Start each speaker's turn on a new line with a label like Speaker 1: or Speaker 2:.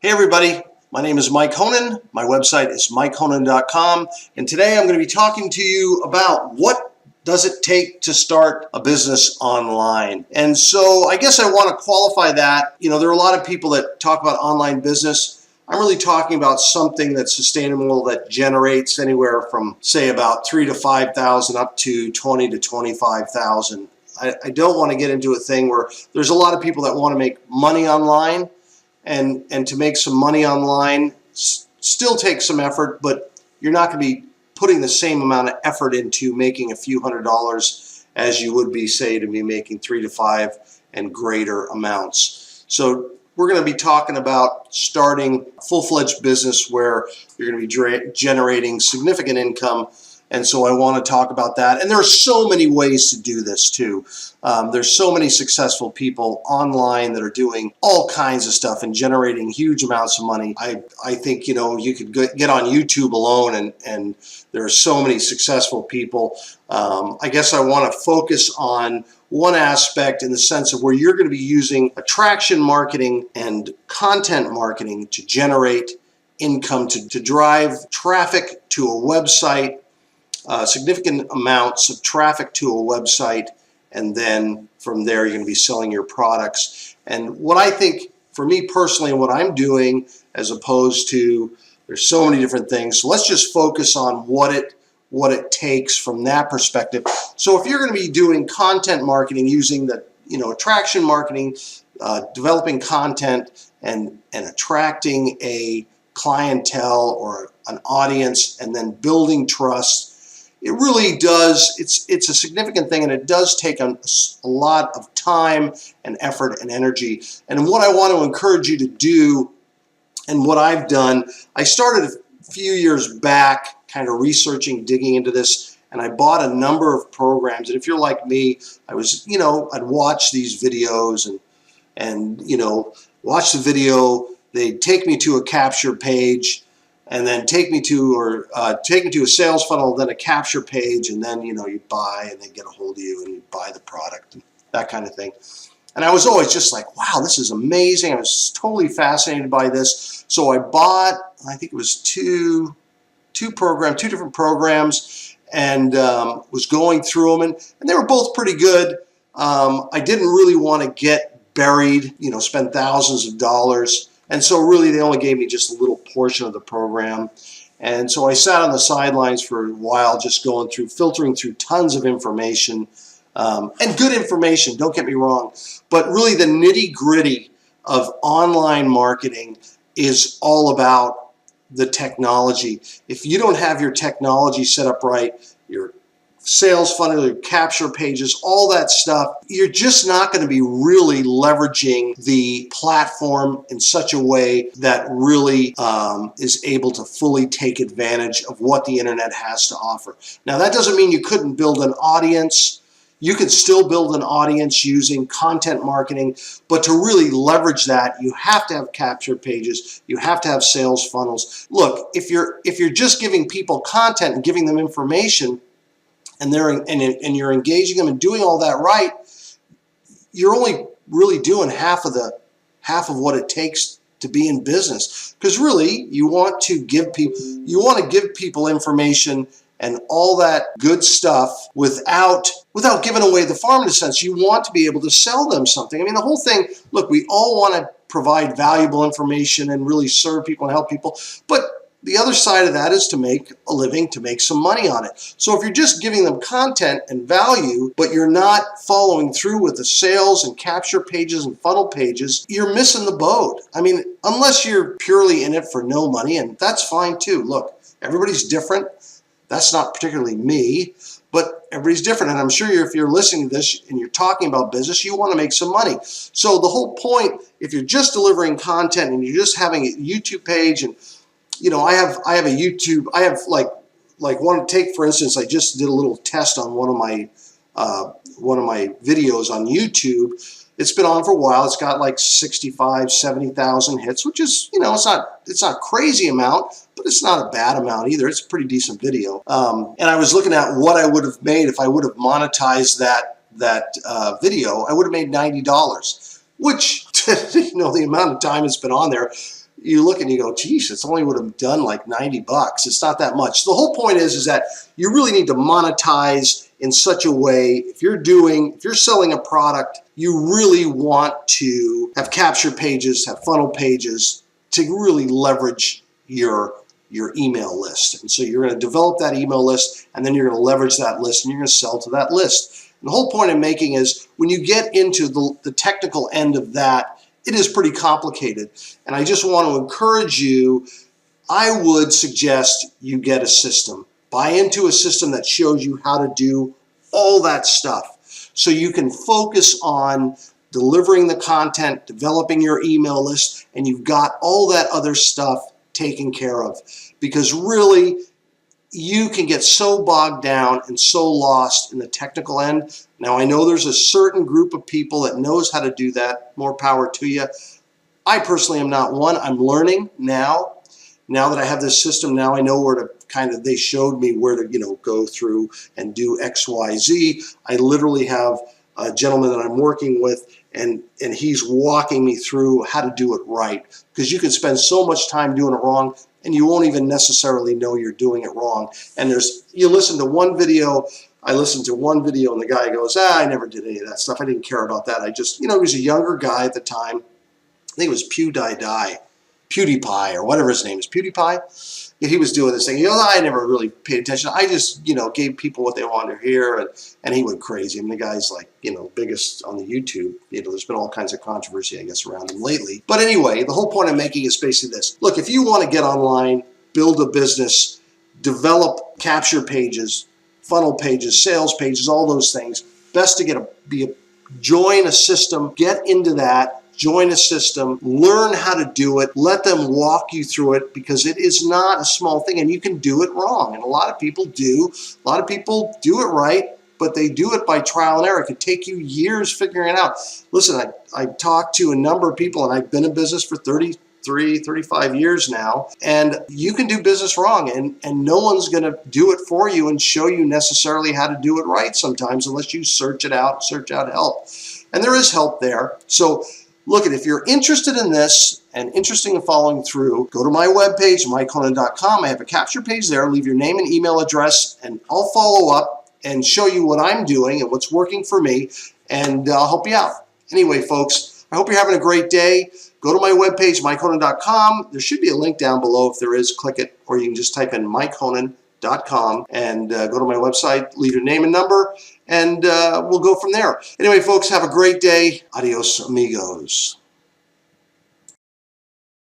Speaker 1: Hey everybody, my name is Mike Honan. My website is mikehonan.com, and today I'm going to be talking to you about what does it take to start a business online. And so I guess I want to qualify that. There are a lot of people that talk about online business. I'm really talking about something that's sustainable, that generates anywhere from, say, about $3,000 to $5,000 up to $20,000 to $25,000. I don't want to get into a thing where there's a lot of people that want to make money online. And to make some money online still takes some effort, but you're not going to be putting the same amount of effort into making a few $100s as you would be, say, to be making 3 to 5 and greater amounts. So we're going to be talking about starting a full-fledged business where you're going to be generating significant income. And so I want to talk about that. And there are so many ways to do this too. There's so many successful people online that are doing all kinds of stuff and generating huge amounts of money. I think, you could get on YouTube alone and there are so many successful people. I guess I want to focus on one aspect in the sense of where you're going to be using attraction marketing and content marketing to generate income, to drive traffic to a website, significant amounts of traffic to a website, and then from there you're going to be selling your products. And what I think, for me personally, and what I'm doing, as opposed to, there's so many different things, so let's just focus on what it takes from that perspective. So if you're going to be doing content marketing using the attraction marketing, developing content and attracting a clientele or an audience, and then building trust, it really does, it's a significant thing, and it does take a lot of time and effort and energy. And what I want to encourage you to do, and what I've done, I started a few years back kind of researching, digging into this, and I bought a number of programs. And if you're like me, I was, I'd watch these videos and watch the video, they'd take me to a capture page, and then take me to a sales funnel, then a capture page, and then you buy, and they get a hold of you and you buy the product and that kind of thing. And I was always just like, wow, this is amazing. I was totally fascinated by this. So I bought, I think it was two different programs, and was going through them, and they were both pretty good. I didn't really want to get buried, spend thousands of dollars. And so really they only gave me just a little portion of the program. And so I sat on the sidelines for a while, just going through, filtering through tons of information, and good information, don't get me wrong. But really the nitty-gritty of online marketing is all about the technology. If you don't have your technology set up right, your sales funnel, your capture pages, all that stuff, you're just not going to be really leveraging the platform in such a way that really is able to fully take advantage of what the internet has to offer. Now, that doesn't mean you couldn't build an audience. You could still build an audience using content marketing, but to really leverage that, you have to have capture pages. You have to have sales funnels. Look, if you're just giving people content and giving them information, and you're engaging them and doing all that right, you're only really doing half of what it takes to be in business. Because really, you want to give people information and all that good stuff without giving away the farm, in a sense. You want to be able to sell them something. I mean, the whole thing, look, we all want to provide valuable information and really serve people and help people, but the other side of that is to make a living, to make some money on it. So if you're just giving them content and value, but you're not following through with the sales and capture pages and funnel pages, you're missing the boat. I mean, unless you're purely in it for no money, and that's fine too. Look, everybody's different. That's not particularly me, but everybody's different. And I'm sure if you're listening to this and you're talking about business, you want to make some money. So the whole point, if you're just delivering content and you're just having a YouTube page, and I have a YouTube, I have like one, take for instance, I just did a little test on one of my videos on YouTube. It's been on for a while. It's got like 65, 70,000 hits, which is, it's not crazy amount, but it's not a bad amount either. It's a pretty decent video. And I was looking at what I would have made if I would have monetized that video. I would have made $90, which, the amount of time it's been on there, you look and you go, geez, it's only would have done like $90. It's not that much. The whole point is that you really need to monetize in such a way. If you're selling a product, you really want to have capture pages, have funnel pages to really leverage your email list. And so you're going to develop that email list, and then you're going to leverage that list, and you're going to sell to that list. And the whole point I'm making is when you get into the technical end of that, it is pretty complicated. And I just want to encourage you, I would suggest you get a system. Buy into a system that shows you how to do all that stuff so you can focus on delivering the content, developing your email list, and you've got all that other stuff taken care of. Because really, you can get so bogged down and so lost in the technical end. Now, I know there's a certain group of people that knows how to do that. More power to you. I personally am not one. I'm learning now. Now that I have this system, now I know where to they showed me where to, go through and do X, Y, Z. I literally have a gentleman that I'm working with, and he's walking me through how to do it right. Because you can spend so much time doing it wrong, and you won't even necessarily know you're doing it wrong. And you listen to one video, I listened to one video, and the guy goes, I never did any of that stuff. I didn't care about that. I just, he was a younger guy at the time. I think it was PewDiePie, or whatever his name is, PewDiePie. He was doing this thing. I never really paid attention. I just, gave people what they wanted to hear, and he went crazy. I mean, the guy's like, biggest on the YouTube. There's been all kinds of controversy, I guess, around him lately. But anyway, the whole point I'm making is basically this. Look, if you want to get online, build a business, develop capture pages, funnel pages, sales pages, all those things, best to join a system, get into that. Join a system, learn how to do it, let them walk you through it, because it is not a small thing, and you can do it wrong. And a lot of people do. A lot of people do it right, but they do it by trial and error. It could take you years figuring it out. Listen, I talked to a number of people, and I've been in business for 35 years now, and you can do business wrong, and no one's going to do it for you and show you necessarily how to do it right sometimes, unless you search out help. And there is help there. So look, if you're interested in this and interested in following through, go to my webpage, markting.com. I have a capture page there. Leave your name and email address, and I'll follow up and show you what I'm doing and what's working for me, and I'll help you out. Anyway, folks, I hope you're having a great day. Go to my webpage, markting.com. There should be a link down below. If there is, click it, or you can just type in markting.com and go to my website, leave your name and number, and we'll go from there. Anyway, folks, have a great day. Adios, amigos.